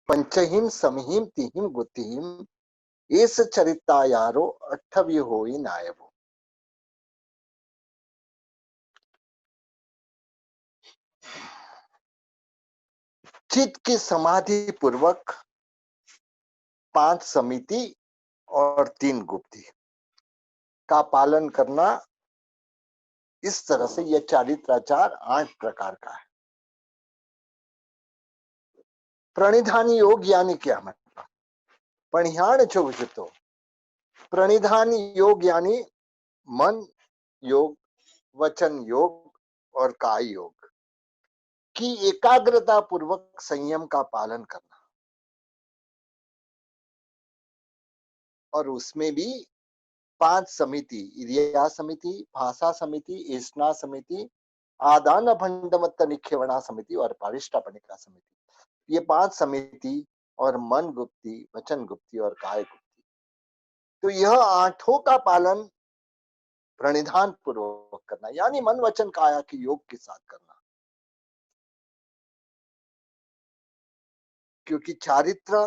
पंचहिम समहिम तिहिम गुतिहिम S चरितायारो अठव्य होई नायबो। चित्त की समाधि पूर्वक 5 समिति और 3 गुप्ति का पालन करना, इस तरह से यह चारित्राचार 8 प्रकार का है। प्रणिधान योग यानी क्या मतलब? पणिहाण चौजतो प्रणिधान योग यानी मन योग, वचन योग और काय योग की एकाग्रता पूर्वक संयम का पालन करना, और उसमें भी 5 समिति, इरिया समिति, भाषा समिति, एष्णा समिति, आदान भंडमत्त निखेवणा समिति और पारिष्टापनिका समिति, ये 5 समिति और मन गुप्ति, वचन गुप्ति और काय गुप्ति, तो यह 8 का पालन प्रणिधान पूर्वक करना, यानी मन वचन काया के योग के साथ करना। क्योंकि चारित्र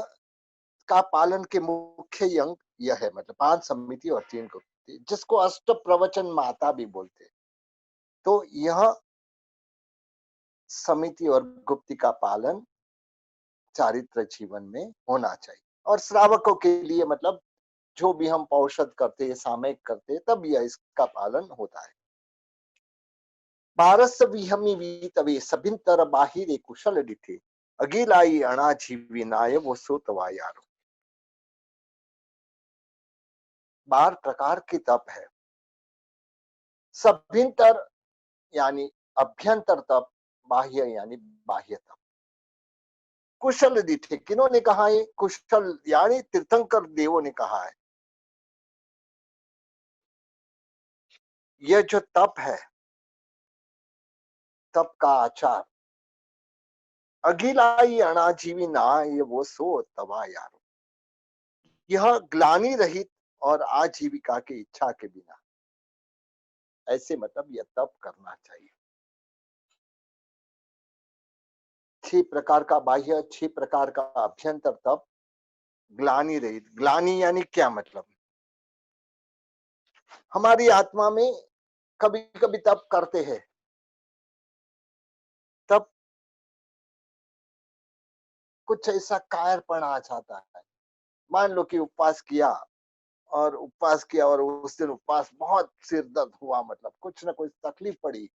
का पालन के मुख्य अंग यह है, मतलब 5 समिति और 3 गुप्ति, जिसको अष्ट प्रवचन माता भी बोलते। तो यह समिति और गुप्ति का पालन चारित्र जीवन में होना चाहिए। और श्रावकों के लिए मतलब जो भी हम पौषध करते, सामयिक करते, तब यह इसका पालन होता है। पारस विहमी वीतवे सभिंतर बाहिरे कुशल डिठे अगिलाई अणाजीवी नाय वो सोतवा यारो। 12 प्रकार की तप है। सभिंतर यानी अभ्यंतर तप, बाह्य यानी बाह्य तप। कुशल दिठे, किन्होंने कहा है? कुशल यानी तीर्थंकर देवों ने कहा है। यह जो तप है, तप का आचार, अगिलाई अनाजीवी ना ये वो सो तवा यारो, यह ग्लानि रहित और आजीविका की इच्छा के बिना, ऐसे मतलब यह तप करना चाहिए। 6 प्रकार का बाह्य, 6 प्रकार का अभ्यंतर तप, ग्लानि रहित। ग्लानि यानी क्या मतलब? हमारी आत्मा में कभी कभी तप करते हैं, तब कुछ ऐसा कायरपन आ जाता है। मान लो कि उपवास किया और उस दिन उपवास बहुत सिर दर्द हुआ, मतलब कुछ ना कुछ तकलीफ पड़ी,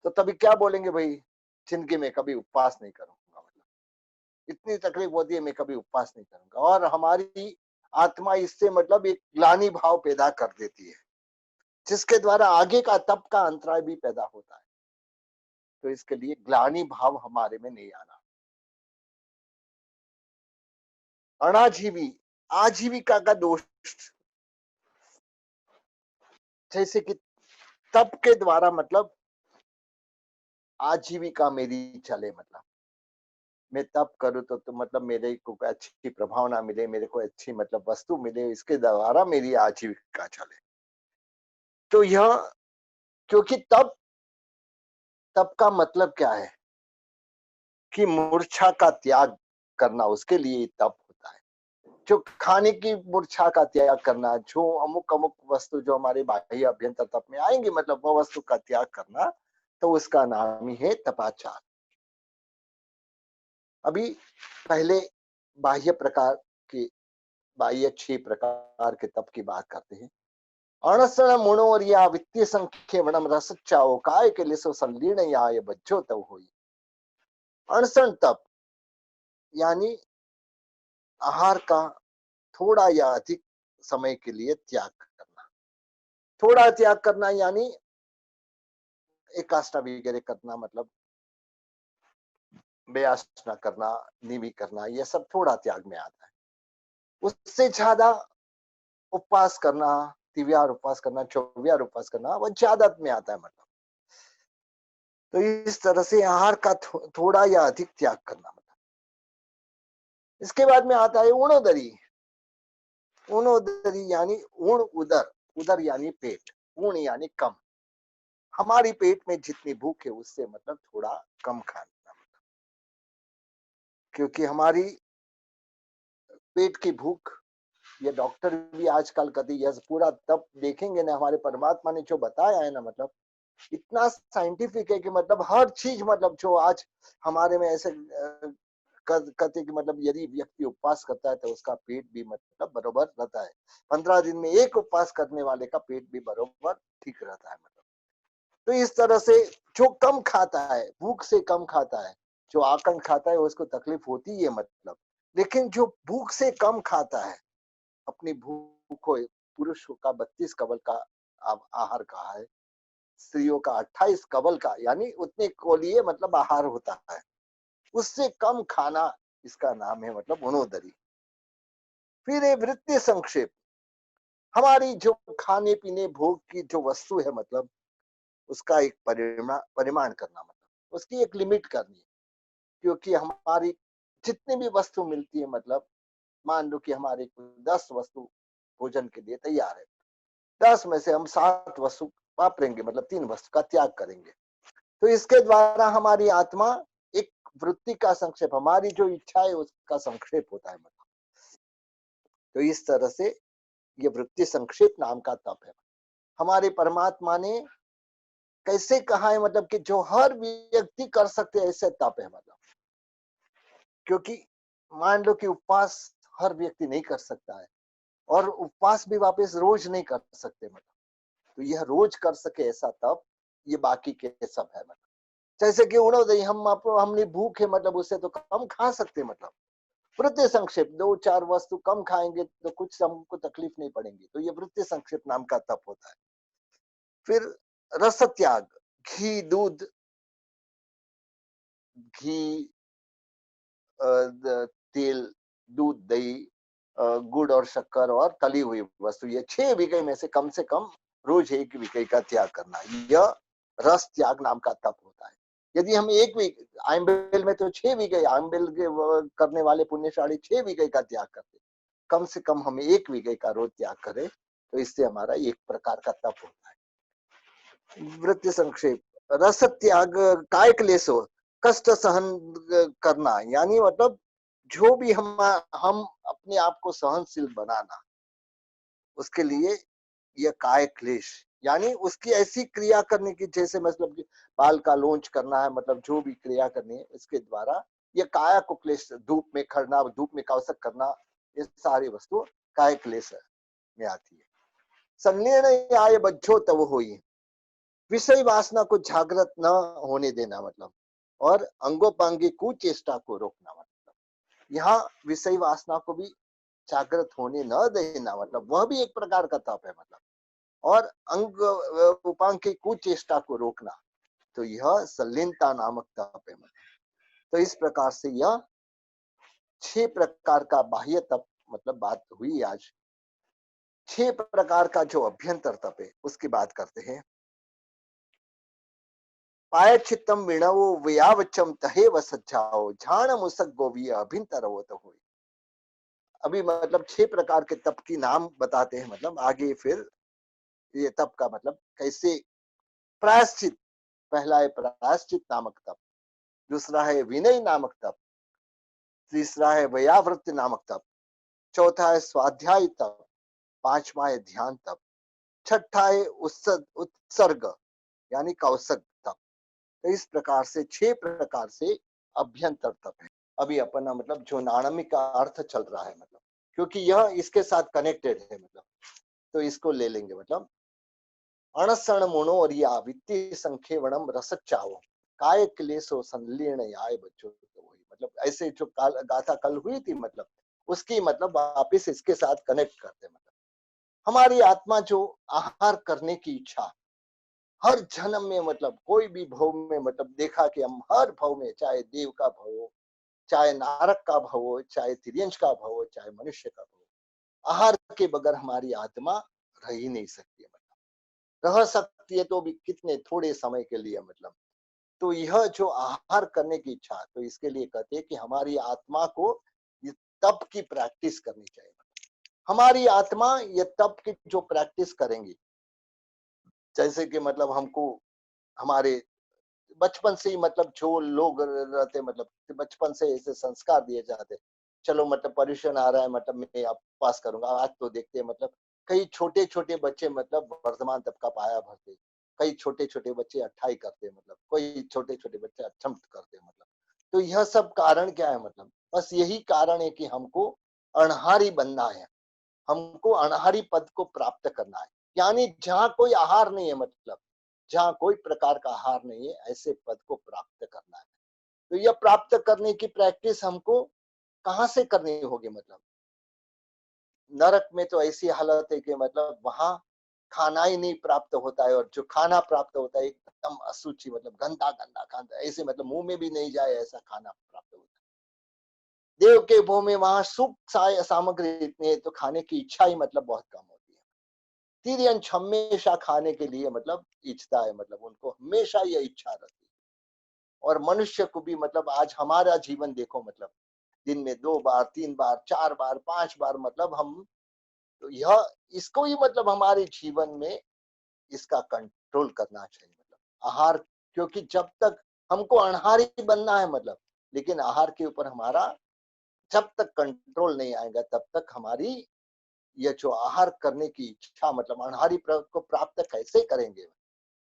तो तभी क्या बोलेंगे? भाई जिंदगी में कभी उपवास नहीं करूंगा, मतलब इतनी तकलीफ होती है, मैं कभी उपवास नहीं करूंगा। और हमारी आत्मा इससे मतलब एक ग्लानि भाव पैदा कर देती है, जिसके द्वारा आगे का तप का अंतराय भी पैदा होता है। तो इसके लिए ग्लानि भाव हमारे में नहीं आना। अनाजीवी, आजीविका का दोष, जैसे कि तप के द्वारा मतलब आजीविका मेरी चले, मतलब मैं तप करूं तो मतलब मेरे को अच्छी प्रभावना मिले, मेरे को अच्छी मतलब वस्तु मिले, इसके द्वारा मेरी आजीविका चले। तो यह, क्योंकि तप, तप का मतलब क्या है कि मूर्छा का त्याग करना, उसके लिए तप होता है। जो खाने की मूर्छा का त्याग करना, जो अमुक अमुक वस्तु जो हमारे बाह्य अभ्यंतर तप में आएंगे, मतलब वो वस्तु का त्याग करना, तो उसका नाम ही है तपाचार। अभी पहले बाह्य प्रकार के, बाह्य 6 प्रकार के तप की बात करते हैं। अणसण मुणोर या वित्तीय संख्य वणम रसचाओ काय के लिसो संलीन या ये बच्चो तब हुई। अणसण तप यानी आहार का थोड़ा या अधिक समय के लिए त्याग करना। थोड़ा त्याग करना यानी एकाष्टा वगैरह करना, मतलब व्यास न करना, निमी करना, यह सब थोड़ा त्याग में आता है। उससे ज्यादा उपवास करना, तिव्यार उपवास करना, चौव्यार उपवास करना, वह ज्यादा में आता है। मतलब तो इस तरह से आहार का थोड़ा या अधिक त्याग करना। मतलब इसके बाद में आता है ऊणोदरी। ऊणोदरी यानी ऊण उदर, उदर यानी पेट, ऊण यानी कम। हमारी पेट में जितनी भूख है उससे मतलब थोड़ा कम खाना। क्योंकि हमारी पेट की भूख, ये डॉक्टर भी आजकल कहते हैं, यह पूरा तब देखेंगे ना, हमारे परमात्मा ने जो बताया है ना, मतलब इतना साइंटिफिक है कि मतलब हर चीज, मतलब जो आज हमारे में ऐसे कहते कि मतलब यदि व्यक्ति उपवास करता है तो उसका पेट भी मतलब बरोबर रहता है। 15 दिन में एक उपवास करने वाले का पेट भी बरोबर ठीक रहता है मतलब। तो इस तरह से जो कम खाता है, भूख से कम खाता है, जो आकंठ खाता है उसको तकलीफ होती है मतलब। लेकिन जो भूख से कम खाता है, अपनी भूख को, पुरुष का 32 कवल का आहार कहा है, स्त्रियों का 28 कवल का, यानी उतने को लिए मतलब आहार होता है, उससे कम खाना, इसका नाम है मतलब उनोदरी। फिर ये वृत्ति संक्षेप, हमारी जो खाने पीने भोग की जो वस्तु है मतलब उसका एक परिमाण करना, मतलब उसकी एक लिमिट करनी है। क्योंकि हमारी जितनी भी वस्तु मिलती है, मतलब मान लो कि हमारे 10 वस्तु भोजन के लिए तैयार है, 10 में से हम 7 वस्तु वापरेंगे, मतलब 3 वस्तु का त्याग करेंगे। तो इसके द्वारा हमारी आत्मा एक वृत्ति का संक्षेप, हमारी जो इच्छा है उसका संक्षेप होता है मतलब। तो इस तरह से ये वृत्ति संक्षेप नाम का तप है। हमारे परमात्मा ने कैसे कहा है, मतलब कि जो हर व्यक्ति कर सकते हैं ऐसे तप है मतलब। क्योंकि मान लो कि उपवास हर व्यक्ति नहीं कर सकता है, और उपवास भी वापस रोज नहीं कर सकते मतलब। तो यह रोज कर सके ऐसा तप, ये बाकी के सब है मतलब। जैसे कि उड़ोदय, हमने भूख है मतलब उससे तो कम खा सकते मतलब। वृत्ति संक्षेप, 2-4 वस्तु कम खाएंगे तो कुछ हमको तकलीफ नहीं पड़ेगी, तो ये वृत्ति संक्षेप नाम का तप होता है। फिर रस त्याग, घी, दूध, घी, तेल, दूध, दही, गुड़ और शक्कर और तली हुई वस्तु, ये 6 विषय में से कम रोज एक विषय का त्याग करना, यह रस त्याग नाम का तप होता है। यदि हम एक भी, आइंबेल में तो 6 विषय, आइंबेल के करने वाले पुण्यशाली 6 विषय का त्याग करते, कम से कम हम एक विषय का रोज त्याग करें, तो इससे हमारा एक प्रकार का तप होता है। वृत्ति संक्षेप, रस त्याग, काय क्लेश हो, कष्ट सहन करना, यानी मतलब जो भी हम अपने आप को सहनशील बनाना, उसके लिए यह काय क्लेश, यानी उसकी ऐसी क्रिया करने की, जैसे मतलब कि बाल का लोंच करना है, मतलब जो भी क्रिया करनी है इसके द्वारा यह काया को क्लेश, धूप में खड़ना, धूप में कौशक करना, ये सारी वस्तु काय क्लेश में आती है। संलीन आय बज्झो तब होई, विषय वासना को जागृत न होने देना मतलब, और अंगोपांगी कुचेष्टा को रोकना मतलब। यहाँ विषय वासना को भी जागृत होने न देना, मतलब वह भी एक प्रकार का तप है मतलब। और अंग उपांग की कुचेष्टा को रोकना, तो यह संलीनता नामक तप है मतलब। तो इस प्रकार से यह 6 प्रकार का बाह्य तप मतलब बात हुई आज। 6 प्रकार का जो अभ्यंतर तप है उसकी बात करते हैं। पायचित्तम विणवो व्यावचम तहेव सज्जाओ झाण मुसक गोविय अभिंतर हो तो हुई। अभी मतलब 6 प्रकार के तप की नाम बताते हैं, मतलब आगे फिर ये तप का मतलब कैसे। प्रायश्चित, पहला है प्रायश्चित नामक तप, दूसरा है विनय नामक तप, तीसरा है व्यावृत्ति नामक तप, चौथा है स्वाध्याय तप, पांचवा है ध्यान तप, छठा है उत्सर्ग यानी कौशक तप। तो इस प्रकार से 6 प्रकार से अभ्यंतर तप है। अभी अपना मतलब जो नाणमिक का अर्थ चल रहा है मतलब, क्योंकि यह इसके साथ कनेक्टेड है मतलब, तो इसको ले लेंगे मतलब। अणसण मोनोरिया वित्तीय संखेवणम रसचाओ काय क्लेशो संलीर्ण आय बच्चों, तो वही मतलब ऐसे जो गाथा कल हुई थी मतलब, उसकी मतलब वापिस इसके साथ कनेक्ट करते मतलब। हमारी आत्मा जो आहार करने की इच्छा हर जन्म में, मतलब कोई भी भव में, मतलब देखा कि हम हर भव में, चाहे देव का भव हो, चाहे नारक का भव हो, चाहे तिर्यंश का भव हो, चाहे मनुष्य का भव हो, आहार के बगैर हमारी आत्मा रह ही नहीं सकती है मतलब। रह सकती है तो भी कितने थोड़े समय के लिए मतलब। तो यह जो आहार करने की इच्छा, तो इसके लिए कहते हैं कि हमारी आत्मा को ये तप की प्रैक्टिस करनी चाहिए। हमारी आत्मा ये तप की जो प्रैक्टिस करेंगी, जैसे कि मतलब हमको हमारे बचपन से ही मतलब जो लोग रहते मतलब कि बचपन से ऐसे संस्कार दिए जाते, चलो मतलब परीक्षण आ रहा है मतलब मैं अब पास करूंगा। आज तो देखते हैं मतलब कई छोटे छोटे बच्चे मतलब वर्तमान तबका पाया भरते, कई छोटे छोटे बच्चे अट्ठाई करते हैं, मतलब कोई छोटे छोटे बच्चे अठम करते हैं मतलब। तो यह सब कारण क्या है मतलब, बस यही कारण है कि हमको अणहारी बनना है, हमको अनाहारी पद को प्राप्त करना है। यानी जहां कोई आहार नहीं है मतलब, जहां कोई प्रकार का आहार नहीं है, ऐसे पद को प्राप्त करना है। तो यह प्राप्त करने की प्रैक्टिस हमको कहां से करनी होगी मतलब, नरक में तो ऐसी हालत है कि मतलब वहां खाना ही नहीं प्राप्त होता है, और जो खाना प्राप्त होता है एकदम असुचि मतलब गंदा गंदा खाना, ऐसे मतलब मुंह में भी नहीं जाए ऐसा खाना प्राप्त होता है। देव के भूमि में वहां सुख सामग्री इतनी है तो खाने की इच्छा ही मतलब बहुत कम होती है। तिर्यंश हमेशा खाने के लिए मतलब इच्छता है, मतलब उनको हमेशा यह इच्छा रहती है। और मनुष्य को भी मतलब आज हमारा जीवन देखो मतलब, दिन में 2 बार 3 बार 4 बार 5 बार मतलब हम, तो यह इसको ही मतलब हमारे जीवन में इसका कंट्रोल करना चाहिए मतलब आहार। क्योंकि जब तक हमको अनहारी बनना है मतलब, लेकिन आहार के ऊपर हमारा जब तक कंट्रोल नहीं आएगा तब तक हमारी ये जो आहार करने की इच्छा मतलब अनहारी को प्राप्त कैसे करेंगे।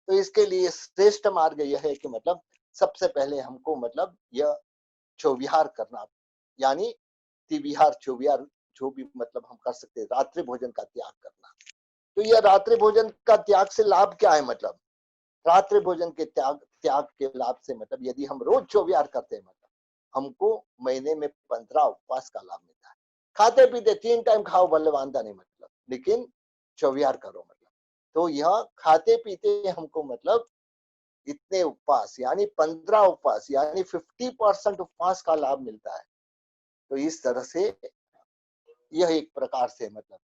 तो इसके लिए श्रेष्ठ मार्ग यह है कि मतलब सबसे पहले हमको मतलब यह चौविहार करना, यानी तिविहार चौविहार जो भी मतलब हम कर सकते हैं, रात्रि भोजन का त्याग करना। तो यह रात्रि भोजन का त्याग से लाभ क्या है मतलब, रात्रि भोजन के त्याग त्याग के लाभ से मतलब यदि हम रोज चौविहार करते हैं मतलब हमको महीने में 15 उपवास का लाभ मिलता है। खाते पीते 3 टाइम खाओ भले वांदा नहीं मतलब, लेकिन चौविहार करो मतलब। तो यह खाते पीते हमको मतलब इतने उपवास यानी 15 उपवास यानी 50% उपवास का लाभ मिलता है। तो इस तरह से यह एक प्रकार से मतलब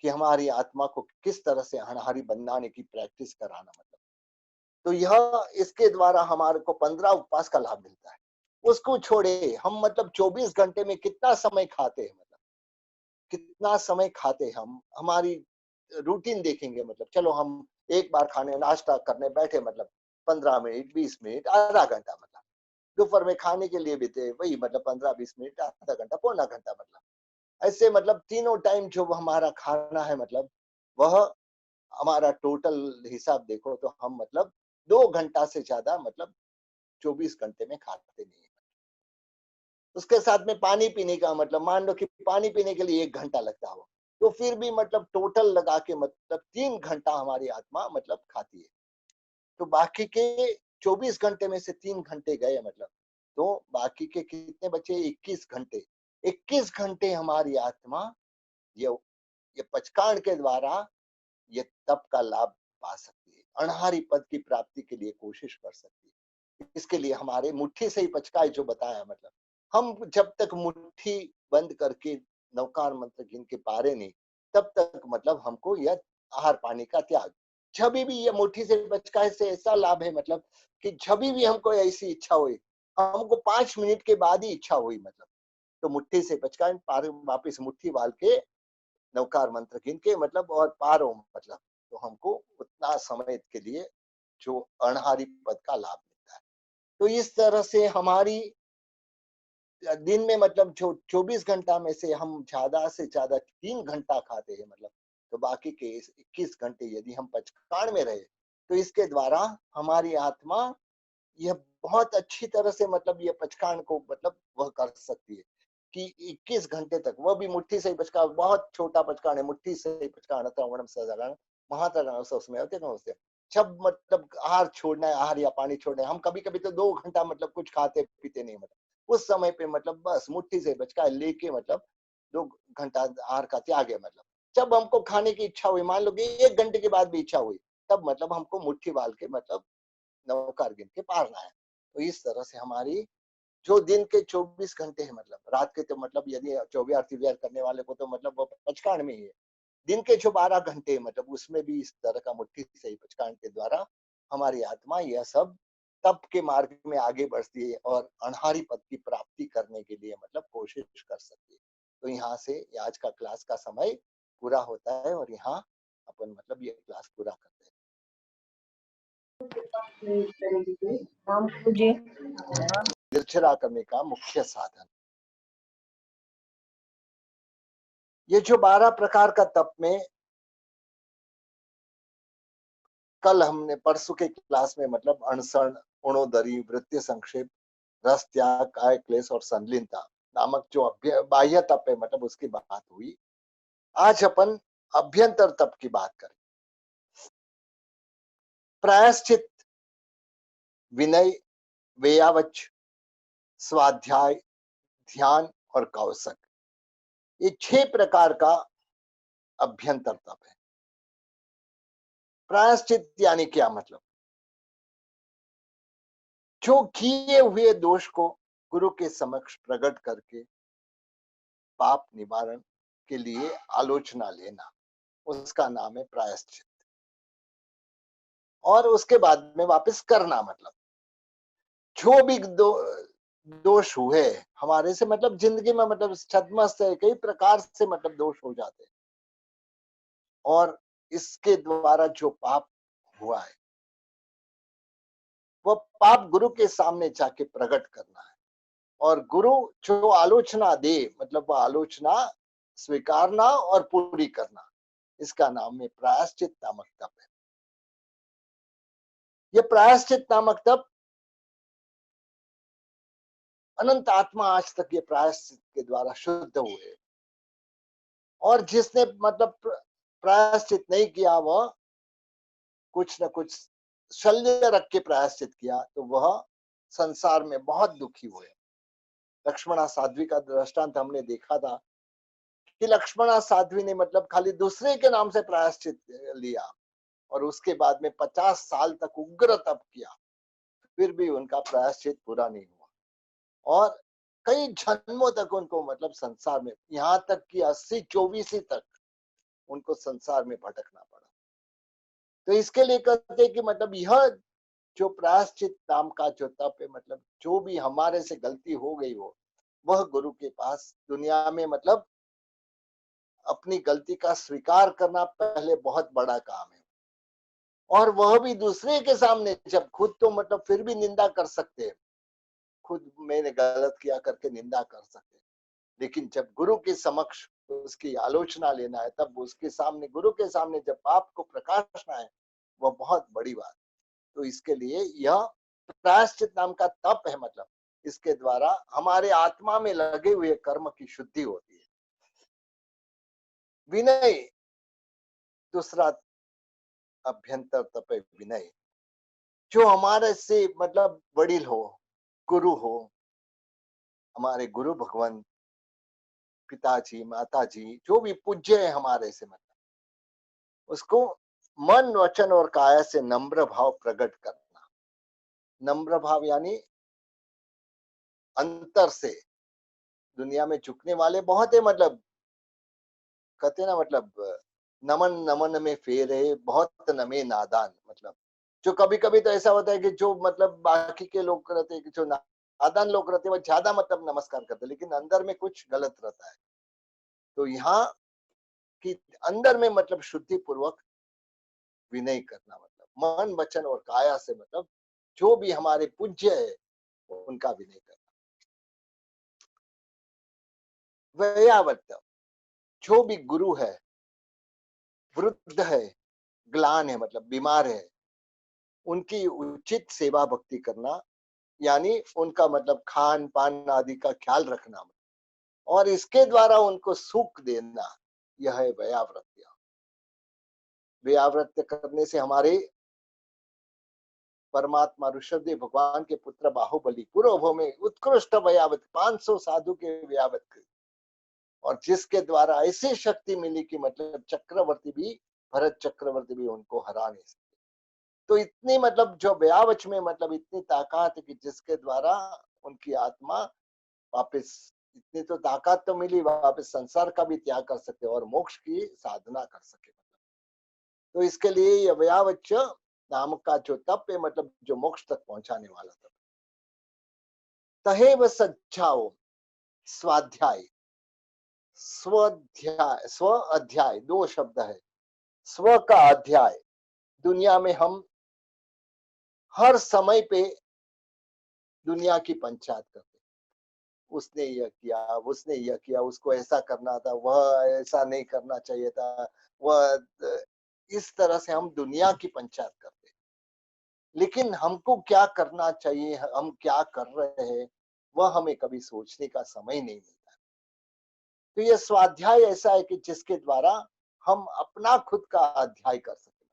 कि हमारी आत्मा को किस तरह से अनाहारी बनाने की प्रैक्टिस कराना मतलब। तो यह इसके द्वारा हमारे को 15 उपवास का लाभ मिलता है। उसको छोड़े हम मतलब 24 घंटे में कितना समय खाते हैं मतलब, कितना समय खाते हैं हम, हमारी रूटीन देखेंगे मतलब, चलो हम एक बार खाने नाश्ता करने बैठे मतलब 15 मिनट 20 मिनट आधा घंटा मतलब, दोपहर में खाने के लिए भी थे वही मतलब 15 20 मिनट आधा घंटा पौना घंटा मतलब, ऐसे मतलब तीनों टाइम जो हमारा खाना है मतलब वह हमारा टोटल हिसाब देखो तो हम मतलब 2 घंटा से ज्यादा मतलब 24 घंटे में खाते नहीं है। उसके साथ में पानी पीने का मतलब मान लो कि पानी पीने के लिए 1 घंटा लगता हो, तो फिर भी मतलब टोटल लगा के मतलब 3 घंटा हमारी आत्मा मतलब खाती है। तो बाकी के 24 घंटे में से 3 घंटे गए मतलब, तो बाकी के कितने बचे, 21 घंटे। 21 घंटे हमारी आत्मा ये ये पचकाण के द्वारा ये तप का लाभ पा सकती है, अनहारी पद की प्राप्ति के लिए कोशिश कर सकती है। इसके लिए हमारे मुट्ठी से ही पचकाए जो बताया मतलब, हम जब तक मुट्ठी बंद करके नवकार मंत्र गिन के पारे नहीं, तब तक मतलब हमको यह आहार पानी का त्याग, जब भी ये मुट्ठी से पचकाए से ऐसा लाभ है मतलब कि जब भी हमको ऐसी इच्छा हुई, हमको 5 मिनट के बाद ही इच्छा हुई मतलब, तो मुट्ठी से पचकाए पार वापिस मुट्ठी वाल के नवकार मंत्र गिन के मतलब और पार हो मतलब, तो हमको उतना समय के लिए जो अनहारी पद का लाभ मिलता है। तो इस तरह से हमारी दिन में मतलब जो 24 घंटा में से हम ज्यादा से ज्यादा 3 घंटा खाते हैं मतलब, तो बाकी के 21 घंटे यदि हम पचकाण में रहे, तो इसके द्वारा हमारी आत्मा यह बहुत अच्छी तरह से मतलब ये पचकाण को मतलब वह कर सकती है कि 21 घंटे तक, वह भी मुट्ठी से ही पचका, बहुत छोटा पचकाण है, मुट्ठी से ही पचकाण था सजागरण महात्मा उसमें होते ना उससे, जब मतलब आहार छोड़ना है, आहार या पानी छोड़ना है, हम कभी कभी तो 2 घंटा मतलब कुछ खाते पीते नहीं मतलब, उस समय पे मतलब बस मुट्ठी से बचका लेके मतलब 2 घंटा आहार का त्याग है मतलब, जब हमको खाने की इच्छा हुई, मान लो कि 1 घंटे के बाद भी इच्छा हुई, तब मतलब हमको मुट्ठी बाल के मतलब नवकार गिन के पारना है। तो इस तरह से हमारी जो दिन के 24 घंटे है मतलब, रात के तो मतलब यदि चौविहार तिविहार करने वाले को तो मतलब वो पचकाण में ही है, दिन के जो 12 घंटे मतलब उसमें भी इस तरह का मुट्ठी से ही पचकाण के द्वारा हमारी आत्मा यह सब तप के मार्ग में आगे बढ़ती है और अनहारी पद की प्राप्ति करने के लिए मतलब कोशिश कर सकती है। तो यहाँ से आज का क्लास का समय पूरा होता है और यहाँ अपन मतलब ये क्लास पूरा करते हैं। मुझे निर्जरा करने का मुख्य साधन। ये जो 12 प्रकार का तप में कल हमने परसों के क्लास में मतलब अणसरण, उणोदरी, वृत्ति संक्षेप, रस त्याग, काय क्लेश और संलीनता नामक जो बाह्य तप है मतलब उसकी बात हुई। आज अपन अभ्यंतर तप की बात करें। प्रायश्चित, विनय, वेयावच, स्वाध्याय, ध्यान और कौशक, ये 6 प्रकार का अभ्यंतर तप है। प्रायश्चित यानी क्या मतलब? जो किए हुए दोष को गुरु के समक्ष प्रकट करके पाप निवारण के लिए आलोचना लेना, उसका नाम है प्रायश्चित। और उसके बाद में वापस करना मतलब जो भी दोष हुए हमारे से मतलब जिंदगी में मतलब छद्मस्त है, कई प्रकार से मतलब दोष हो जाते हैं और इसके द्वारा जो पाप हुआ है वो पाप गुरु के सामने जाके प्रकट करना है और गुरु जो आलोचना दे मतलब वो आलोचना स्वीकारना और पूरी करना, इसका नाम है प्रायश्चित नामक तप है। ये प्रायश्चित नामक तप अनंत आत्मा आज तक ये प्रायश्चित के द्वारा शुद्ध हुए और जिसने मतलब प्रायश्चित नहीं किया वह कुछ न कुछ शल्य रख के प्रायश्चित किया तो वह संसार में बहुत दुखी हुए। लक्ष्मणा साध्वी का दृष्टांत हमने देखा था कि लक्ष्मणा साध्वी ने मतलब खाली दूसरे के नाम से प्रायश्चित लिया और उसके बाद में 50 साल तक उग्र तप किया, फिर भी उनका प्रायश्चित पूरा नहीं हुआ और कई जन्मों तक उनको मतलब संसार में, यहाँ तक कि 80-24 तक उनको संसार में भटकना पड़ा। तो इसके लिए कहते हैं कि मतलब यह जो प्रायश्चित नाम का जो तप है मतलब जो भी हमारे से गलती हो गई हो वह गुरु के पास दुनिया में मतलब अपनी गलती का स्वीकार करना पहले बहुत बड़ा काम है और वह भी दूसरे के सामने, जब खुद तो मतलब फिर भी निंदा कर सकते हैं, खुद मैंने गलत किया करके निंदा कर सकते हैं, लेकिन जब गुरु के समक्ष उसकी आलोचना लेना है तब उसके सामने गुरु के सामने जब पाप को प्रकाशना है वह बहुत बड़ी बात। तो इसके लिए यह प्रायश्चित नाम का तप है मतलब इसके द्वारा हमारे आत्मा में लगे हुए कर्म की शुद्धि होती है। विनय दूसरा अभ्यंतर तप है विनय, जो हमारे से मतलब वडील हो, गुरु हो, हमारे गुरु भगवान, पिताजी, माताजी, जो भी पूज्य है हमारे से मतलब उसको मन, वचन और काया से नम्र भाव प्रकट करना। नम्र भाव यानी अंतर से, दुनिया में झुकने वाले बहुत है मतलब कहते ना मतलब नमन नमन में फेरे बहुत नमे नादान, मतलब जो कभी कभी तो ऐसा होता है कि जो मतलब बाकी के लोग रहते हैं, जो नादान लोग रहते हैं वो ज्यादा मतलब नमस्कार करते हैं लेकिन अंदर में कुछ गलत रहता है। तो यहाँ की अंदर में मतलब शुद्धि पूर्वक विनय करना मतलब मन, वचन और काया से मतलब जो भी हमारे पूज्य है उनका विनय करना। वयावत, जो भी गुरु है, वृद्ध है, ग्लान है मतलब बीमार है, उनकी उचित सेवा भक्ति करना, यानी उनका मतलब खान पान आदि का ख्याल रखना और इसके द्वारा उनको सुख देना, यह है व्यावृत्य। व्यावृत्य करने से हमारे परमात्मा ऋषभदेव भगवान के पुत्र बाहुबली पूर्व में उत्कृष्ट व्यावृत 500 साधु के व्यावृत और जिसके द्वारा ऐसी शक्ति मिली कि मतलब चक्रवर्ती भी, भरत चक्रवर्ती भी उनको हरा नहीं सकते। तो इतनी मतलब जो व्यावच में मतलब इतनी ताकत है कि जिसके द्वारा उनकी आत्मा वापस, इतनी तो ताकत तो मिली वापस संसार का भी त्याग कर सके और मोक्ष की साधना कर सके। तो इसके लिए यह व्यावच नाम का जो तप है मतलब जो मोक्ष तक पहुंचाने वाला तप। तहेव सज्जाओ, स्वाध्याय, स्वाध्याय स्व अध्याय, दो शब्द है। स्व का अध्याय, दुनिया में हम हर समय पे दुनिया की पंचायत करते, उसने यह किया, उसने यह किया, उसको ऐसा करना था, वह ऐसा नहीं करना चाहिए था, वह इस तरह से हम दुनिया की पंचायत करते। लेकिन हमको क्या करना चाहिए, हम क्या कर रहे हैं, वह हमें कभी सोचने का समय नहीं मिलता। तो यह स्वाध्याय ऐसा है कि जिसके द्वारा हम अपना खुद का अध्याय कर सकें।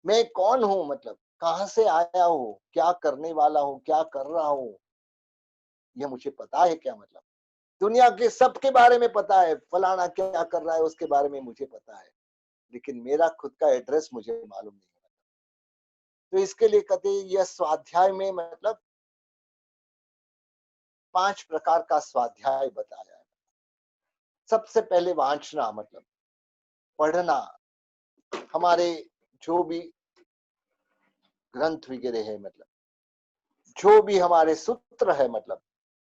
मैं कौन हूं, मतलब कहां से आया हूं, क्या करने वाला हूं, क्या कर रहा हूं, यह मुझे पता है क्या? मतलब दुनिया के सबके बारे में पता है, फलाना क्या कर रहा है उसके बारे में मुझे पता है, लेकिन मेरा खुद का एड्रेस मुझे मालूम नहीं है। तो इसके लिए कहते हैं यह स्वाध्याय में मतलब 5 प्रकार का स्वाध्याय बताया है। सबसे पहले वांछना, मतलब पढ़ना, हमारे जो भी ग्रंथ वगैरह है, मतलब जो भी हमारे सूत्र है, मतलब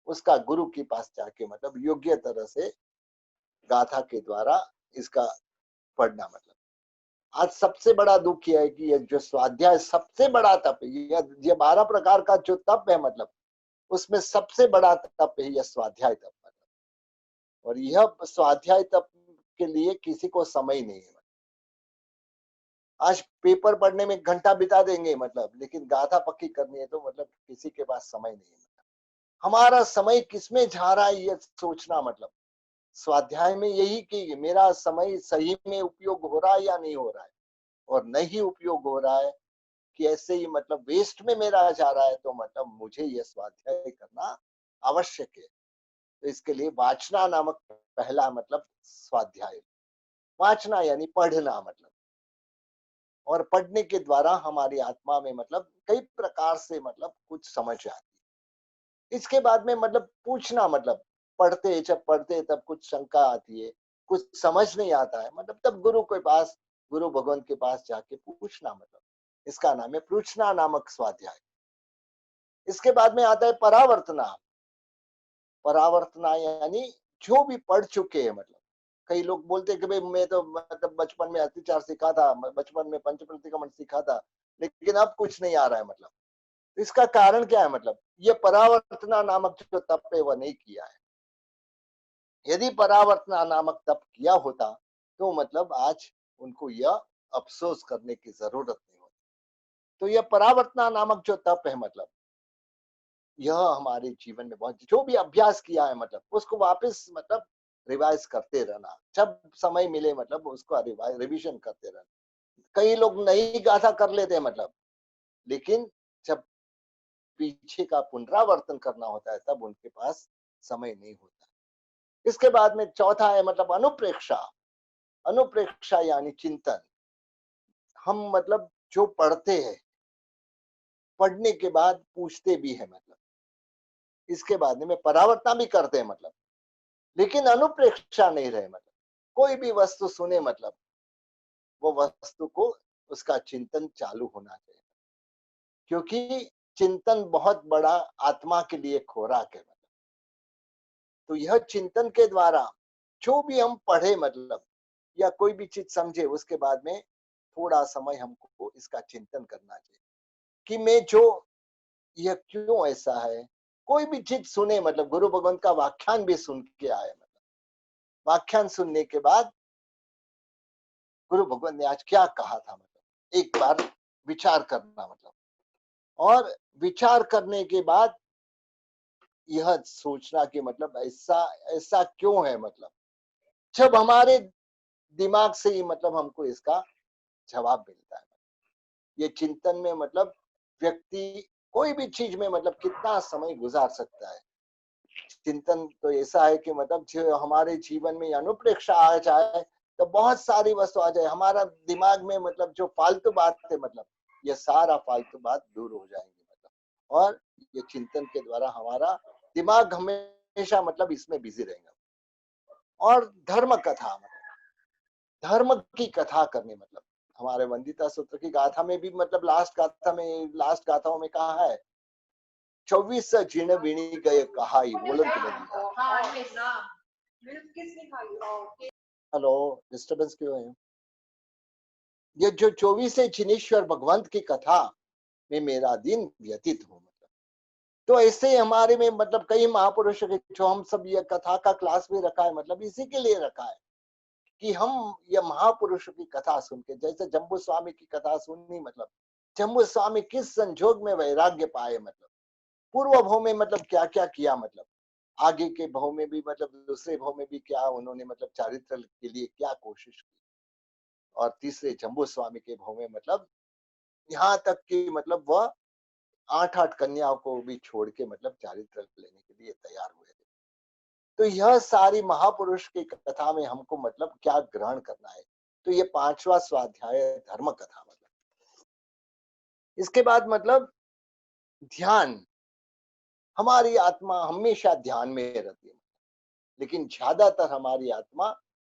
उसका गुरु के पास जाके मतलब योग्य तरह से गाथा के द्वारा इसका पढ़ना। मतलब आज सबसे बड़ा दुख यह है कि ये जो स्वाध्याय सबसे बड़ा तप है, ये 12 प्रकार का जो तप है, मतलब उसमें सबसे बड़ा तप है यह स्वाध्याय तप। मतलब और यह स्वाध्याय तप के लिए किसी को समय नहीं है। आज पेपर पढ़ने में घंटा बिता देंगे, मतलब लेकिन गाथा पक्की करनी है तो मतलब किसी के पास समय नहीं है। हमारा समय किसमें जा रहा है यह सोचना, मतलब स्वाध्याय में यही कि मेरा समय सही में उपयोग हो रहा है या नहीं हो रहा है, और नहीं उपयोग हो रहा है कि ऐसे ही मतलब वेस्ट में मेरा जा रहा है, तो मतलब मुझे यह स्वाध्याय करना आवश्यक है। तो इसके लिए वाचना नामक पहला मतलब स्वाध्याय, वाचना यानी पढ़ना। मतलब और पढ़ने के द्वारा हमारी आत्मा में मतलब कई प्रकार से मतलब कुछ समझ आती है। इसके बाद में मतलब पूछना, मतलब पढ़ते जब पढ़ते तब कुछ शंका आती है, कुछ समझ नहीं आता है, मतलब तब गुरु के पास, गुरु भगवान के पास जाके पूछना। मतलब इसका नाम है पूछना नामक स्वाध्याय। इसके बाद में आता है परावर्तना। परावर्तना यानी जो भी पढ़ चुके हैं, मतलब कई लोग बोलते हैं कि भाई मैं तो मतलब बचपन में अत्याचार सीखा था, बचपन में पंच प्रतिक्रमण सीखा था, लेकिन अब कुछ नहीं आ रहा है। मतलब इसका कारण क्या है? मतलब ये परावर्तना नामक जो तप है वह नहीं किया है। यदि परावर्तना नामक तप किया होता तो मतलब आज उनको यह अफसोस करने की जरूरत नहीं होती। तो यह परावर्तना नामक जो तप है, मतलब यह हमारे जीवन में बहुत, जो भी अभ्यास किया है मतलब उसको वापस मतलब रिवाइज करते रहना, जब समय मिले मतलब उसको रिविजन करते रहना। कई लोग नई गाथा कर लेते हैं, मतलब लेकिन जब पीछे का पुनरावर्तन करना होता है तब उनके पास समय नहीं होता। इसके बाद में चौथा है मतलब अनुप्रेक्षा। अनुप्रेक्षा यानी चिंतन। हम मतलब जो पढ़ते हैं, पढ़ने के बाद पूछते भी है, मतलब इसके बाद में परावर्तन भी करते हैं, मतलब लेकिन अनुप्रेक्षा नहीं रहे। मतलब कोई भी वस्तु सुने, मतलब वो वस्तु को उसका चिंतन चालू होना चाहिए, क्योंकि चिंतन बहुत बड़ा आत्मा के लिए खुराक है। मतलब तो यह चिंतन के द्वारा जो भी हम पढ़े, मतलब या कोई भी चीज समझे, उसके बाद में थोड़ा समय हमको इसका चिंतन करना चाहिए कि मैं जो, यह क्यों ऐसा है। कोई भी चीज सुने, मतलब गुरु भगवान का व्याख्यान भी सुन के आए, मतलब व्याख्यान सुनने के बाद गुरु भगवान ने आज क्या कहा था, मतलब एक बार विचार करना। मतलब और विचार करने के बाद यह सोचना कि मतलब ऐसा ऐसा क्यों है। मतलब जब हमारे दिमाग से ही मतलब हमको इसका जवाब मिलता है। ये चिंतन में मतलब व्यक्ति कोई भी चीज में मतलब कितना समय गुजार सकता है। चिंतन तो ऐसा है कि मतलब जो हमारे जीवन में अनुप्रेक्षा आ जाए तो बहुत सारी वस्तु आ जाए हमारा दिमाग में, मतलब जो फालतू बात है, मतलब ये सारा फालतू बात दूर हो जाएंगे। मतलब और ये चिंतन के द्वारा हमारा दिमाग हमेशा मतलब इसमें बिजी रहेगा। और धर्म कथा, मतलब धर्म की कथा करने, मतलब हमारे वंदिता सूत्र की गाथा में भी, मतलब लास्ट गाथाओं में कहा है 24 जीर्ण बीणी गए कहाई, बोलन तुम्हें। हेलो, डिस्टर्बेंस क्यों है? ये जो 24 जिनेश्वर भगवंत की कथा में मेरा दिन व्यतीत हो मतलब। तो ऐसे हमारे में मतलब कई महापुरुषों के, जो हम सब ये कथा का क्लास भी रखा है, मतलब इसी के लिए रखा है कि हम ये महापुरुषों की कथा सुन के, जैसे जम्बू स्वामी की कथा सुननी, मतलब जम्बू स्वामी किस संजोग में वैराग्य पाए, मतलब पूर्व भाव में मतलब क्या क्या किया, मतलब आगे के भाव में भी, मतलब दूसरे भाव में भी क्या उन्होंने मतलब चारित्र के लिए क्या कोशिश की, और तीसरे जम्बू स्वामी के भाव में मतलब यहाँ तक कि मतलब वह 8-8 कन्याओं को भी छोड़ के मतलब चारित्र लेने के लिए तैयार हुए थे। तो यह सारी महापुरुष की कथा में हमको मतलब क्या ग्रहण करना है, तो ये 5वां स्वाध्याय धर्म कथा, मतलब इसके बाद मतलब ध्यान। हमारी आत्मा हमेशा ध्यान में रहती है, लेकिन ज्यादातर हमारी आत्मा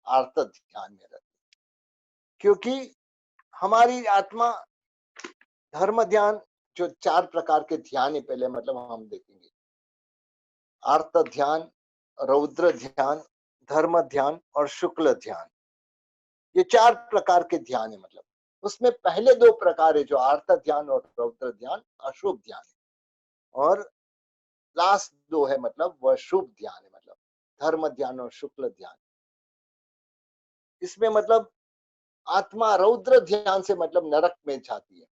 आर्त ध्यान में रहती है, क्योंकि हमारी आत्मा धर्म ध्यान, जो 4 प्रकार के ध्यान है पहले मतलब हम देखेंगे, आर्त ध्यान, रौद्र ध्यान, धर्म ध्यान और शुक्ल ध्यान। ये 4 प्रकार के ध्यान है, मतलब उसमें पहले 2 प्रकार है, जो आर्त ध्यान और रौद्र ध्यान, अशुभ ध्यान है, और लास्ट 2 है मतलब वह शुभ ध्यान है, मतलब धर्म ध्यान और शुक्ल ध्यान। इसमें मतलब आत्मा रौद्र ध्यान से मतलब नरक में जाती है,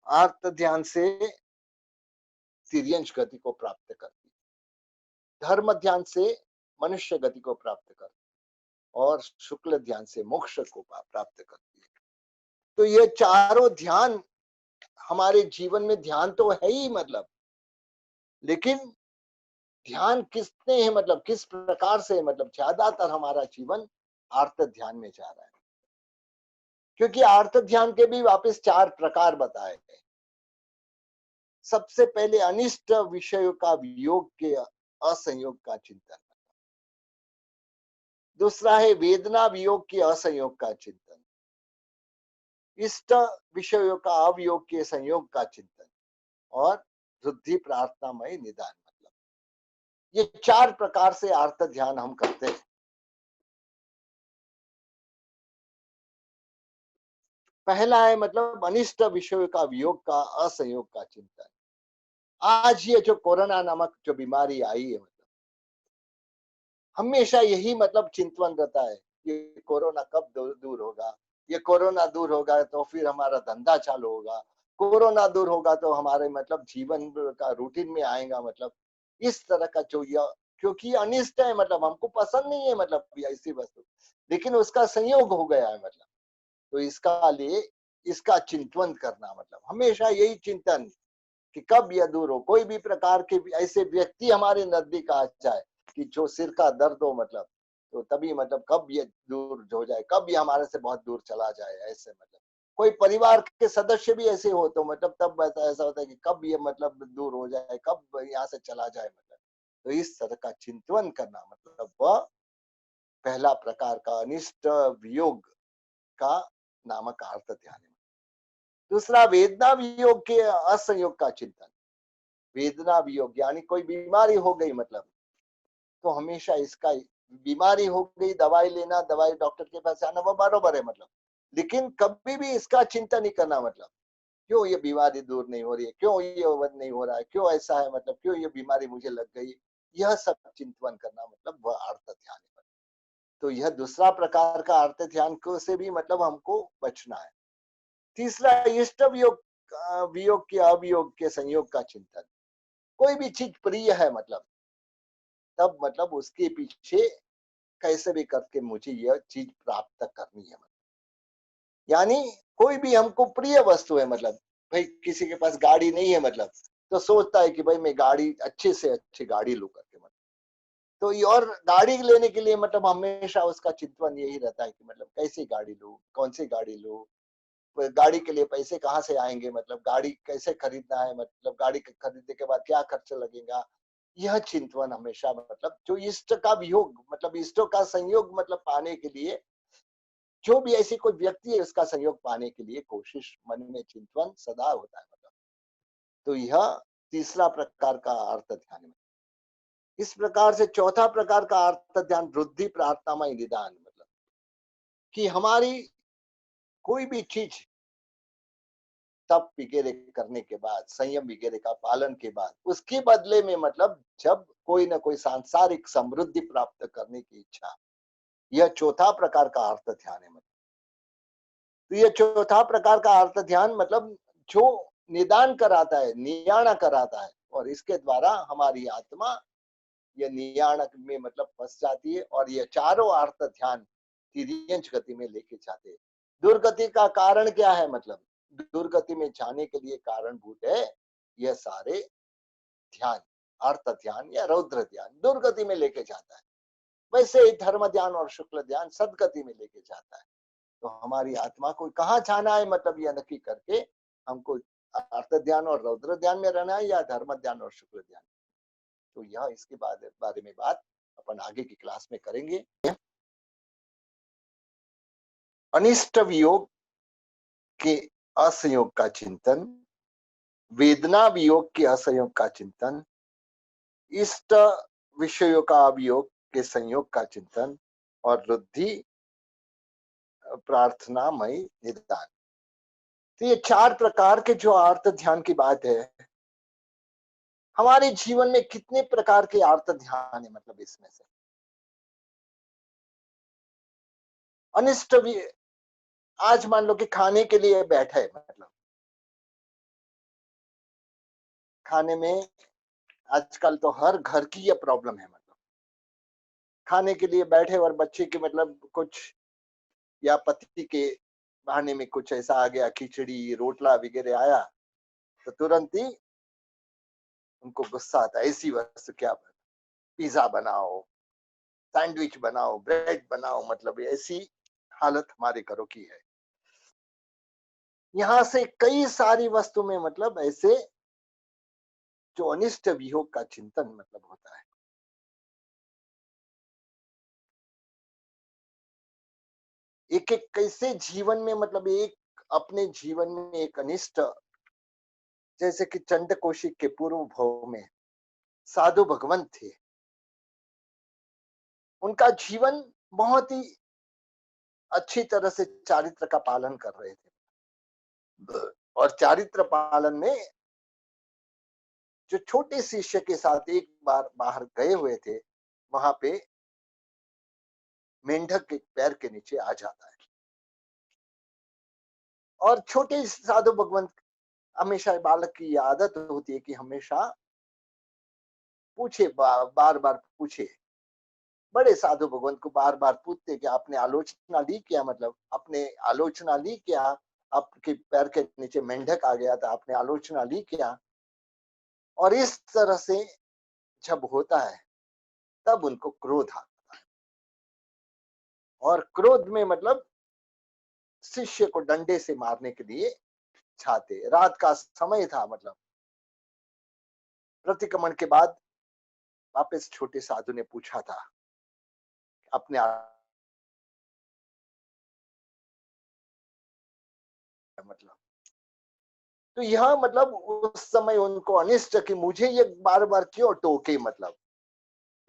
आर्त ध्यान से तिर्यंश गति को प्राप्त करती है, धर्म ध्यान से मनुष्य गति को प्राप्त करती है, और शुक्ल ध्यान से मोक्ष को प्राप्त करती है। तो ये चारों ध्यान हमारे जीवन में, ध्यान तो है ही मतलब, लेकिन ध्यान किसने है, मतलब किस प्रकार से, मतलब ज्यादातर हमारा जीवन आर्त ध्यान में जा रहा है, क्योंकि आर्त ध्यान के भी वापस 4 प्रकार बताए गए। सबसे पहले अनिष्ट विषयों का वियोग के असंयोग का चिंतन, दूसरा है वेदना वियोग के असंयोग का चिंतन, इष्ट विषयों का अवियोग के संयोग का चिंतन, और वृद्धि प्रार्थनामय निदान, मतलब ये 4 प्रकार से आर्त ध्यान हम करते हैं। पहला है मतलब अनिष्ट विषयों का वियोग का असंयोग का चिंतन। आज ये जो कोरोना नामक जो बीमारी आई है, मतलब हमेशा यही मतलब चिंतन रहता है कि कोरोना कब दूर होगा, ये कोरोना दूर होगा तो फिर हमारा धंधा चालू होगा, कोरोना दूर होगा तो हमारे मतलब जीवन का रूटीन में आएगा, मतलब इस तरह का जो यह, क्योंकि अनिष्ट है, मतलब हमको पसंद नहीं है मतलब ऐसी वस्तु, लेकिन उसका संयोग हो गया है, मतलब तो इसका लिए इसका चिंतन करना, मतलब हमेशा यही चिंतन कि कब यह दूर हो, कोई भी प्रकार के ऐसे व्यक्ति हमारे नजदीक आ जाए कि जो सिर का दर्द हो, मतलब तो तभी मतलब कब ये दूर हो जाए, कब ये हमारे से बहुत दूर चला जाए, ऐसे मतलब कोई परिवार के सदस्य भी ऐसे हो तो मतलब तब ऐसा होता है कि कब ये मतलब दूर हो जाए, कब यहाँ से चला जाए, मतलब तो इस तरह का चिंतन करना, मतलब वह पहला प्रकार का अनिष्ट वियोग का नामक अर्थ ध्यान है। दूसरा वेदना वियोग के असंयोग का चिंतन, वेदना वियोग यानी कोई बीमारी हो गई, मतलब तो हमेशा इसका, बीमारी हो गई दवाई लेना, दवाई डॉक्टर के पास आना, वो बरोबर है, मतलब लेकिन कभी भी इसका चिंता नहीं करना, मतलब क्यों ये बीमारी दूर नहीं हो रही है, क्यों ये वध नहीं हो रहा है, क्यों ऐसा है, मतलब क्यों ये बीमारी मुझे लग गई, यह सब चिंतन करना मतलब वह अर्थ ध्यान है। तो यह दूसरा प्रकार का अर्थ ध्यान को से भी मतलब हमको बचना है। तीसरा इष्ट वियोग, वियोग के अवियोग के संयोग का चिंतन, कोई भी चीज प्रिय है, मतलब तब मतलब उसके पीछे कैसे भी करके मुझे यह चीज प्राप्त करनी है, मतलब यानी कोई भी हमको प्रिय वस्तु है, मतलब भाई किसी के पास गाड़ी नहीं है, मतलब तो सोचता है कि भाई मैं गाड़ी अच्छे से अच्छी गाड़ी लूं करके, मतलब तो ये, और गाड़ी लेने के लिए मतलब हमेशा उसका चिंतन यही रहता है कि मतलब कैसी गाड़ी लूं, कौन सी गाड़ी लूं, गाड़ी के लिए पैसे कहाँ से आएंगे, मतलब गाड़ी कैसे खरीदना है, मतलब गाड़ी खरीदने के बाद क्या खर्च लगेगा, यह चिंतन हमेशा, मतलब जो इष्ट का वियोग, मतलब इष्टों का संयोग मतलब पाने के लिए, जो भी ऐसी कोई व्यक्ति है उसका संयोग पाने के लिए कोशिश मन में चिंतन सदा होता है, मतलब तो यह तीसरा प्रकार का अर्थ ध्यान है। इस प्रकार से चौथा प्रकार का अर्थ ध्यान वृद्धि प्रार्थना में निदान, मतलब कि हमारी कोई भी चीज तप वगैरह करने के बाद, संयम वगैरह का पालन के बाद, उसके बदले में मतलब जब कोई ना कोई सांसारिक समृद्धि प्राप्त करने की इच्छा, यह चौथा प्रकार का अर्थ ध्यान है। मतलब तो यह चौथा प्रकार का अर्थ ध्यान मतलब जो निदान कराता है, नियाणा कराता है, और इसके द्वारा हमारी आत्मा यह नियाणक में मतलब फंस जाती है, और यह चारों अर्थ ध्यान तिर्यंच गति में लेके जाते हैं। दुर्गति का कारण क्या है? मतलब दुर्गति में जाने के लिए कारणभूत है यह सारे ध्यान, अर्थ ध्यान या रौद्र ध्यान दुर्गति में लेके जाता है। वैसे ही धर्म ध्यान और शुक्ल ध्यान सदगति में लेके जाता है। तो हमारी आत्मा को कहाँ जाना है, मतलब यह नक्की करके हमको अर्थ ध्यान और रौद्र ध्यान में रहना है या धर्म ध्यान और शुक्ल ध्यान। तो यह इसके बारे में बात अपन आगे की क्लास में करेंगे। अनिष्ट वियोग के असंयोग का चिंतन, वेदना वियोग के असंयोग का चिंतन, इष्ट विषयों का अवियोग के संयोग का चिंतन, और रुद्धि प्रार्थनामय निदान। तो ये चार प्रकार के जो अर्थ ध्यान की बात है, हमारे जीवन में कितने प्रकार के अर्थ ध्यान है, मतलब इसमें से अनिष्ट भी, आज मान लो कि खाने के लिए बैठे, मतलब खाने में आजकल तो हर घर की यह प्रॉब्लम है। मतलब खाने के लिए बैठे और बच्चे के मतलब कुछ या पति के बहाने में कुछ ऐसा आ गया, खिचड़ी रोटला वगैरह आया, तो तुरंत ही उनको गुस्सा आता है, ऐसी वस्तु क्या, पिज्जा बनाओ, सैंडविच बनाओ, ब्रेड बनाओ, मतलब ऐसी हालत हमारे घरों की है। यहाँ से कई सारी वस्तु में मतलब ऐसे जो अनिष्ट वियोग का चिंतन मतलब होता है। एक एक कैसे जीवन में मतलब एक अपने जीवन में एक अनिष्ट, जैसे कि चंड कौशिक के पूर्व भव में साधु भगवंत थे, उनका जीवन बहुत ही अच्छी तरह से चारित्र का पालन कर रहे थे, और चारित्र पालन में जो छोटे शिष्य के साथ एक बार बाहर गए हुए थे, वहां पे मेंढक के पैर के नीचे आ जाता है, और छोटे साधु भगवंत, हमेशा बालक की आदत होती है कि हमेशा पूछे, बार बार पूछे। बड़े साधु भगवंत को बार बार पूछते कि आपने आलोचना ली क्या, मतलब आपने आलोचना ली क्या, आपके पैर के नीचे मेंढक आ गया था, आपने आलोचना ली क्या। और इस तरह से जब होता है तब उनको क्रोध आता है, और क्रोध में मतलब शिष्य को डंडे से मारने के लिए चाहते। रात का समय था, मतलब प्रतिक्रमण के बाद वापस छोटे साधु ने पूछा था अपने, मतलब तो यह मतलब उस समय उनको अनिष्ट कि मुझे ये बार बार क्यों टोके, मतलब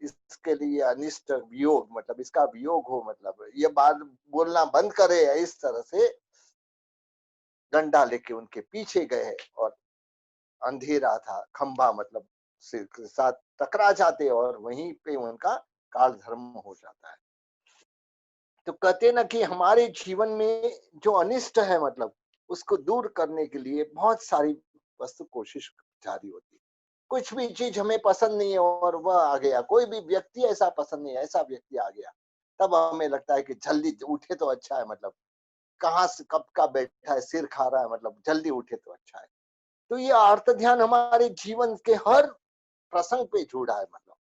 इसके लिए अनिष्ट वियोग, मतलब इसका वियोग हो, मतलब ये बात बोलना बंद करे। इस तरह से डंडा लेके उनके पीछे गए, और अंधेरा था, खंभा मतलब सिर के साथ टकरा जाते, और वहीं पे उनका काल धर्म हो जाता है। तो कहते ना कि हमारे जीवन में जो अनिष्ट है, मतलब उसको दूर करने के लिए बहुत सारी वस्तु कोशिश जारी होती है। कुछ भी चीज हमें पसंद नहीं है और वह आ गया, कोई भी व्यक्ति ऐसा पसंद नहीं है, ऐसा व्यक्ति आ गया, तब हमें लगता है कि जल्दी उठे तो अच्छा है, मतलब कहाँ से कब का बैठा है, सिर खा रहा है, मतलब जल्दी उठे तो अच्छा है। तो ये अर्थ ध्यान हमारे जीवन के हर प्रसंग पे जुड़ा है। मतलब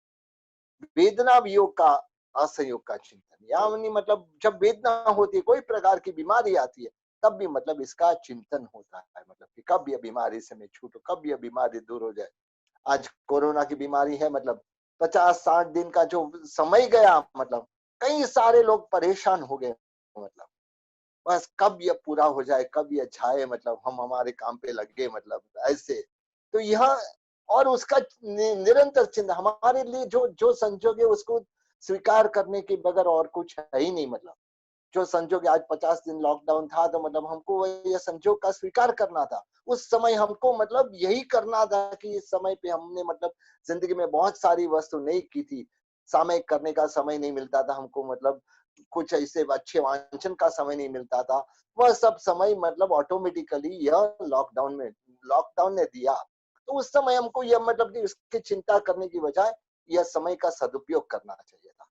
वेदना वियोग का असंयोग का चिंतन, यानी मतलब जब वेदना होती है, कोई प्रकार की बीमारी आती है, तब भी मतलब इसका चिंतन होता है, मतलब कि कब यह बीमारी से मैं छूटूं, कब यह बीमारी दूर हो जाए। आज कोरोना की बीमारी है, मतलब 50-60 दिन का जो समय गया, मतलब कई सारे लोग परेशान हो गए, मतलब बस कब यह पूरा हो जाए, कब यह जाए, मतलब हम हमारे काम पे लग गए, मतलब ऐसे। तो यह और उसका निरंतर चिंता हमारे लिए जो जो संजोग है उसको स्वीकार करने के बगैर और कुछ है ही नहीं। मतलब जो संजोग आज 50 दिन लॉकडाउन था, तो मतलब हमको ये संजोग का स्वीकार करना था। उस समय हमको मतलब यही करना था कि इस समय पे हमने मतलब जिंदगी में बहुत सारी वस्तु नहीं की थी। सामयिक करने का समय नहीं मिलता था हमको, मतलब कुछ ऐसे अच्छे वांछन का समय नहीं मिलता था। वह सब समय मतलब ऑटोमेटिकली यह लॉकडाउन ने दिया। तो उस समय हमको यह मतलब कि उसकी चिंता करने की बजाय यह समय का सदुपयोग करना चाहिए था।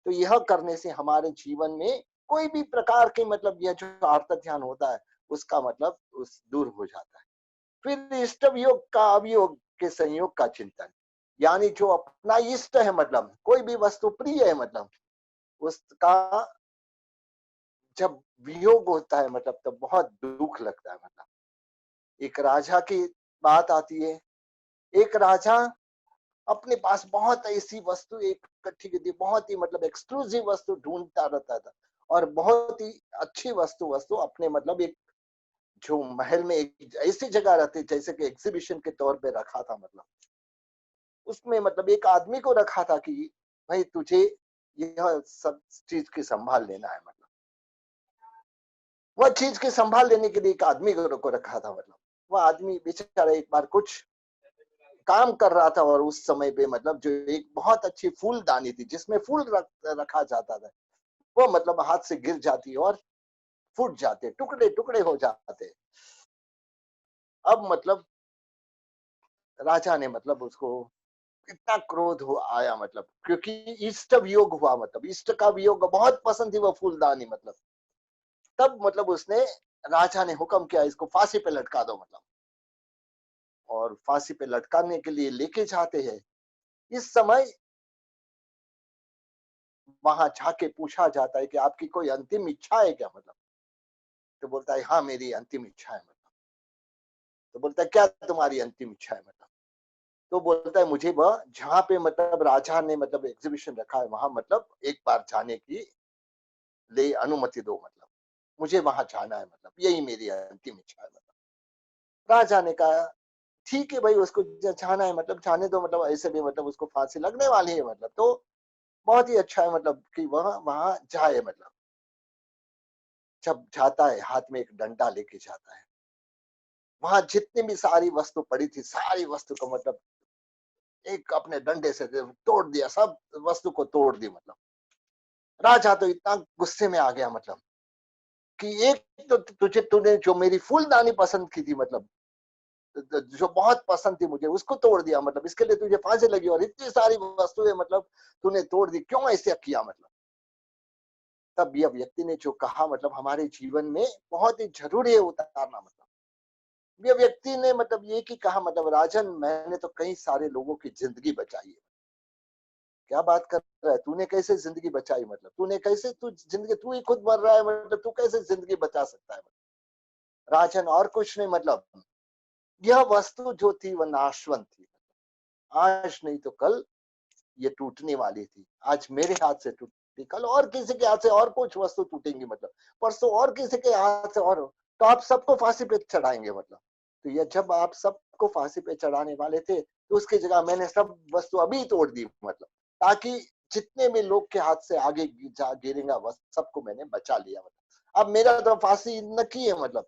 तो यह करने से हमारे जीवन में कोई भी प्रकार के मतलब यह जो आर्त ध्यान होता है, उसका मतलब उस दूर हो जाता है। फिर इष्ट वियोग का अवियोग के संयोग का चिंतन, यानी जो अपना इष्ट है, मतलब कोई भी वस्तु प्रिय है, मतलब उसका जब वियोग होता है मतलब तब बहुत दुख लगता है। मतलब एक राजा की बात आती है। एक राजा अपने पास बहुत ऐसी वस्तु इकट्ठी की थी, बहुत ही मतलब एक्सक्लूसिव वस्तु ढूंढता रहता था, और बहुत ही अच्छी वस्तु वस्तु अपने मतलब एक जो महल में एक ऐसी जगह रहती जैसे कि एग्जीबिशन के तौर पे रखा था। मतलब उसमें मतलब एक आदमी को रखा था कि भाई तुझे यह सब चीज की संभाल लेना है। मतलब वह चीज की संभाल लेने के लिए एक आदमी को रखा था। मतलब वह आदमी बेचारा एक बार कुछ काम कर रहा था, और उस समय पे मतलब जो एक बहुत अच्छी फूलदानी थी जिसमें फूल रखा जाता था, वो मतलब हाथ से गिर जाती और फूट जाते, टुकड़े टुकड़े हो जाते। अब मतलब राजा ने मतलब उसको इतना क्रोध हो आया, मतलब क्योंकि इष्ट वियोग हुआ, मतलब इष्ट का वियोग, बहुत पसंद थी वो फूलदानी। मतलब तब मतलब उसने राजा ने हुक्म किया इसको फांसी पे लटका दो। मतलब और फांसी पे लटकाने के लिए लेके जाते हैं। इस समय वहां जाके पूछा जाता है कि आपकी कोई अंतिम इच्छा है क्या? मतलब तो बोलता है हाँ मेरी अंतिम इच्छा है। मतलब तो बोलता है क्या तुम्हारी अंतिम इच्छा है? मतलब तो बोलता है मुझे वह जहाँ पे मतलब राजा ने मतलब एग्जीबिशन रखा है वहां मतलब एक बार जाने की ले अनुमति दो। मतलब मुझे वहां जाना है, मतलब यही मेरी अंतिम इच्छा है। मतलब राजा ने कहा ठीक है भाई, उसको जाना है मतलब जाने दो, मतलब ऐसे भी मतलब उसको फांसी लगने वाली है। मतलब तो बहुत ही अच्छा है मतलब कि वह वहां जाए। मतलब जब जाता है हाथ में एक डंडा लेके जाता है, वहां जितनी भी सारी वस्तु पड़ी थी सारी वस्तु को मतलब एक अपने डंडे से तोड़ दिया, सब वस्तु को तोड़ दी। मतलब राजा तो इतना गुस्से में आ गया, मतलब कि एक तो तुझे तूने जो मेरी फूलदानी पसंद की थी, मतलब जो बहुत पसंद थी मुझे, उसको तोड़ दिया। मतलब इसके लिए तुझे फांसी लगी, और इतनी सारी वस्तुएं मतलब तूने तोड़ दी, क्यों ऐसे किया? मतलब तब यह व्यक्ति ने जो कहा, मतलब हमारे जीवन में बहुत ही जरूरी है उतारना। मतलब ये व्यक्ति ने मतलब ये की कहा, मतलब राजन मैंने तो कई सारे लोगों की जिंदगी बचाई है। क्या बात कर रहा है, तूने कैसे जिंदगी बचाई? मतलब तूने कैसे, तू जिंदगी तू ही खुद मर रहा है, मतलब तू कैसे जिंदगी बचा सकता है? राजन और कुछ नहीं, मतलब यह वस्तु जो थी वह नाशवंत थी। आज नहीं तो कल ये टूटने वाली थी। आज मेरे हाथ से टूटी, कल और किसी के हाथ से और कुछ वस्तु टूटेंगी। मतलब परसों और किसी के हाथ से, और तो आप सबको फांसी पे चढ़ाएंगे। मतलब तो ये जब आप सबको फांसी पे चढ़ाने वाले थे, तो उसकी जगह मैंने सब वस्तु अभी तोड़ दी। मतलब ताकि जितने भी लोग के हाथ से आगे गिरेगा वह सबको मैंने बचा लिया। मतलब अब मेरा तो फांसी न की है, मतलब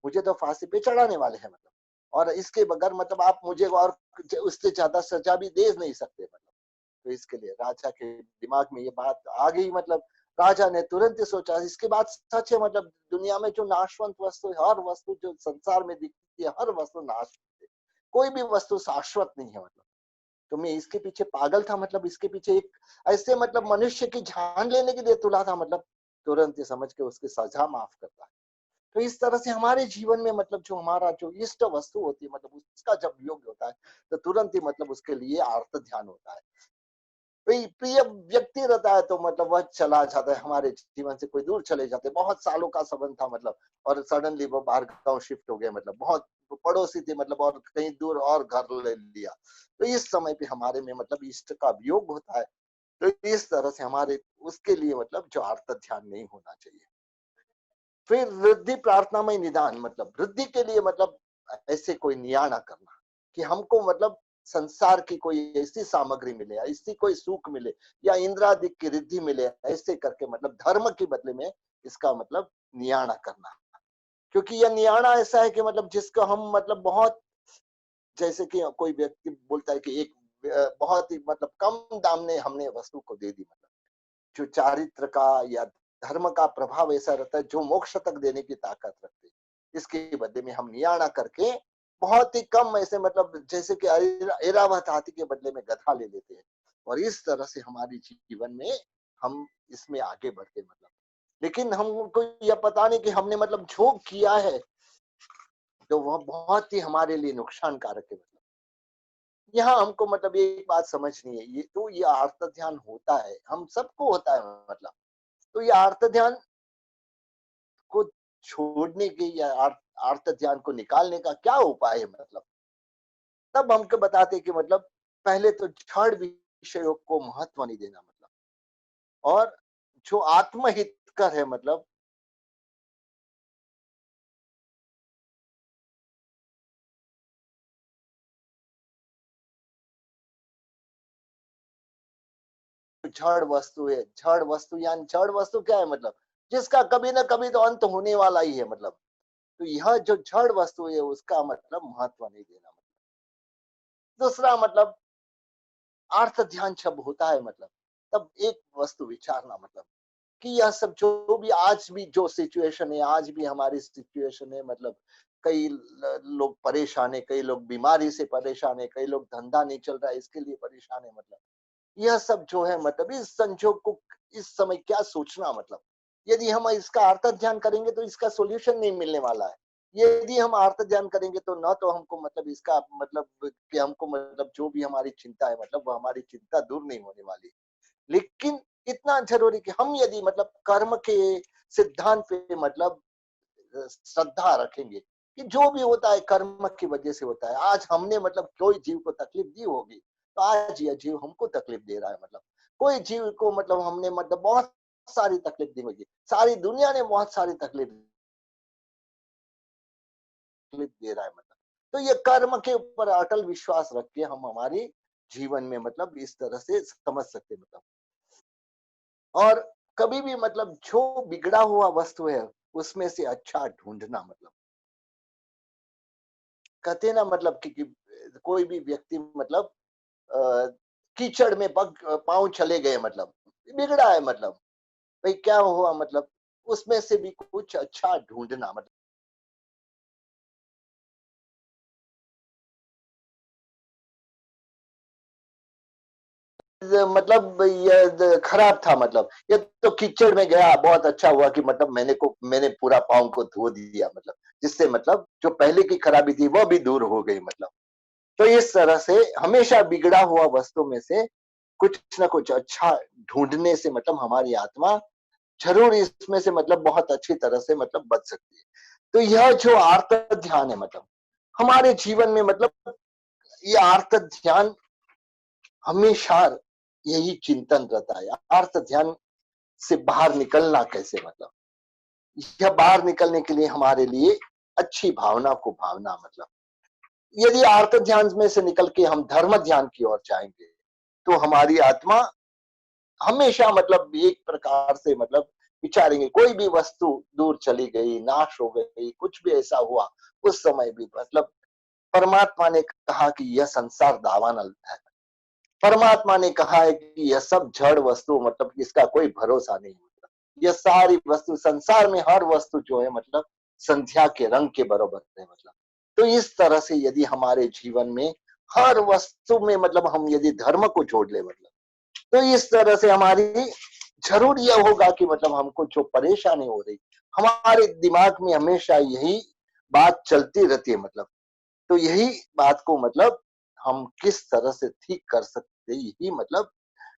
मुझे तो फांसी पे चढ़ाने वाले हैं। मतलब और इसके बगैर मतलब आप मुझे और उससे ज्यादा सजा भी दे नहीं सकते। मतलब तो इसके लिए राजा के दिमाग में ये बात आ गई। मतलब राजा ने तुरंत ही सोचा इसके बाद सच है, मतलब दुनिया में जो नाशवंत वस्तु है, हर वस्तु जो संसार में दिखती है, हर वस्तु नाशवंत है, कोई भी वस्तु शाश्वत नहीं है। मतलब तो मैं इसके पीछे पागल था, मतलब इसके पीछे एक ऐसे मतलब मनुष्य की जान लेने के लिए तुला था। मतलब तुरंत ही समझ के उसकी सजा माफ करता है। तो इस तरह से हमारे जीवन में मतलब जो हमारा जो इष्ट वस्तु होती है, मतलब उसका जब योग्य होता है, तो तुरंत ही मतलब उसके लिए आर्त ध्यान होता है। कोई प्रिय व्यक्ति रहता है तो मतलब वह चला जाता है हमारे जीवन से, कोई दूर चले जाते हैं। बहुत सालों का संबंध था, मतलब और सडनली वो बाहर गांव शिफ्ट हो गए, मतलब बहुत पड़ोसी थे, मतलब और कहीं दूर और घर ले लिया। तो इस समय पे हमारे में मतलब इष्ट का वियोग होता है। तो इस तरह से हमारे उसके लिए मतलब जो आर्त ध्यान नहीं होना चाहिए। फिर वृद्धि प्रार्थना में निदान, मतलब वृद्धि के लिए मतलब ऐसे कोई निया ना करना कि हमको मतलब संसार की कोई ऐसी सामग्री मिले, ऐसी कोई सुख मिले या इंद्रादि की रिद्धि मिले, ऐसे करके मतलब धर्म के बदले में इसका मतलब नियाणा करना। क्योंकि यह नियाणा ऐसा है कि मतलब जिसका हम मतलब बहुत, जैसे कि कोई व्यक्ति बोलता है कि एक बहुत ही मतलब कम दाम में हमने वस्तु को दे दी, मतलब जो चारित्र का या धर्म का प्रभाव ऐसा रहता है जो मोक्ष तक देने की ताकत रखते हैं, इसके बदले में हम नियाणा करके बहुत ही कम ऐसे मतलब जैसे कि ऐरावत हाथी के बदले में गधा ले लेते हैं, और इस तरह से हमारी जीवन में हम इसमें आगे बढ़ते मतलब। लेकिन हमको यह पता नहीं कि हमने मतलब जो किया है तो वह बहुत ही हमारे लिए नुकसानकारक है मतलब। यहाँ हमको मतलब ये बात समझनी है, ये तो ये आर्त ध्यान होता है, हम सबको होता है मतलब। तो ये आर्त ध्यान को छोड़ने के या आर्त ध्यान को निकालने का क्या उपाय है मतलब। तब हमको बताते कि मतलब पहले तो जड़ विषयों को महत्व नहीं देना मतलब, और जो आत्महितकर है मतलब जड़ वस्तु है, जड़ वस्तु यानी जड़ वस्तु क्या है मतलब, जिसका कभी ना कभी तो अंत होने वाला ही है मतलब। तो यह जो जड़ वस्तु है उसका मतलब महत्व नहीं देना मतलब। दूसरा मतलब अर्थ ध्यान जब होता है मतलब, तब एक वस्तु विचारना मतलब कि यह सब जो भी आज भी जो सिचुएशन है, आज भी हमारी सिचुएशन है मतलब, कई लोग परेशान है, कई लोग बीमारी से परेशान है, कई लोग धंधा नहीं चल रहा है इसके लिए परेशान है मतलब। यह सब जो है मतलब इस संजोग को इस समय क्या सोचना मतलब, यदि हम इसका अर्थ ध्यान करेंगे तो इसका सॉल्यूशन नहीं मिलने वाला है। यदि हम अर्थ ध्यान करेंगे तो न तो हमको मतलब इसका मतलब कि हमको मतलब जो भी हमारी चिंता है मतलब वो हमारी चिंता दूर नहीं होने वाली। लेकिन इतना जरूरी कि हम यदि मतलब कर्म के सिद्धांत पे मतलब श्रद्धा रखेंगे कि जो भी होता है कर्म की वजह से होता है। आज हमने मतलब कोई जीव को तकलीफ दी होगी तो आज यह जीव हमको तकलीफ दे रहा है मतलब। कोई जीव को मतलब हमने मतलब बहुत सारी तकलीफ दी होगी, सारी दुनिया ने बहुत सारी तकलीफ दे रहा है मतलब। तो ये कर्म के ऊपर अटल विश्वास रख के हम हमारे जीवन में मतलब इस तरह से समझ सकते मतलब। और कभी भी मतलब जो बिगड़ा हुआ वस्तु है उसमें से अच्छा ढूंढना मतलब, कहते ना मतलब कि कोई भी व्यक्ति मतलब अ, कीचड़ में पांव चले गए मतलब, बिगड़ा है मतलब, भाई क्या हुआ मतलब, उसमें से भी कुछ अच्छा ढूंढना मतलब। मतलब ये खराब था मतलब, ये तो कीचड़ में गया, बहुत अच्छा हुआ कि मतलब मैंने पूरा पाँव को धो दिया मतलब, जिससे मतलब जो पहले की खराबी थी वो भी दूर हो गई मतलब। तो इस तरह से हमेशा बिगड़ा हुआ वस्तु में से कुछ ना कुछ अच्छा ढूंढने से मतलब हमारी आत्मा जरूर इसमें से मतलब बहुत अच्छी तरह से मतलब बच सकती है। तो यह जो आर्त ध्यान है मतलब हमारे जीवन में मतलब, ये आर्त ध्यान हमेशा यही चिंतन रहता है, अर्थ ध्यान से बाहर निकलना कैसे मतलब। यह बाहर निकलने के लिए हमारे लिए अच्छी भावना को भावना मतलब, यदि अर्थ ध्यान में से निकल के हम धर्म ध्यान की ओर जाएंगे तो हमारी आत्मा हमेशा मतलब एक प्रकार से मतलब विचारेंगे, कोई भी वस्तु दूर चली गई, नाश हो गई, कुछ भी ऐसा हुआ, उस समय भी मतलब परमात्मा ने कहा कि यह संसार दावानल है। परमात्मा ने कहा है कि यह सब जड़ वस्तु मतलब इसका कोई भरोसा नहीं होता। यह सारी वस्तु संसार में हर वस्तु जो है मतलब संध्या के रंग के बराबर है मतलब। तो इस तरह से यदि हमारे जीवन में हर वस्तु में मतलब हम यदि धर्म को जोड़ ले मतलब, तो इस तरह से हमारी जरूर यह होगा कि मतलब हमको जो परेशानी हो रही, हमारे दिमाग में हमेशा यही बात चलती रहती है मतलब। तो यही बात को मतलब हम किस तरह से ठीक कर सकते यही मतलब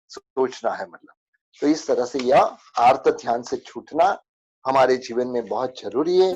सोचना है मतलब। तो इस तरह से यह आर्त ध्यान से छूटना हमारे जीवन में बहुत जरूरी है।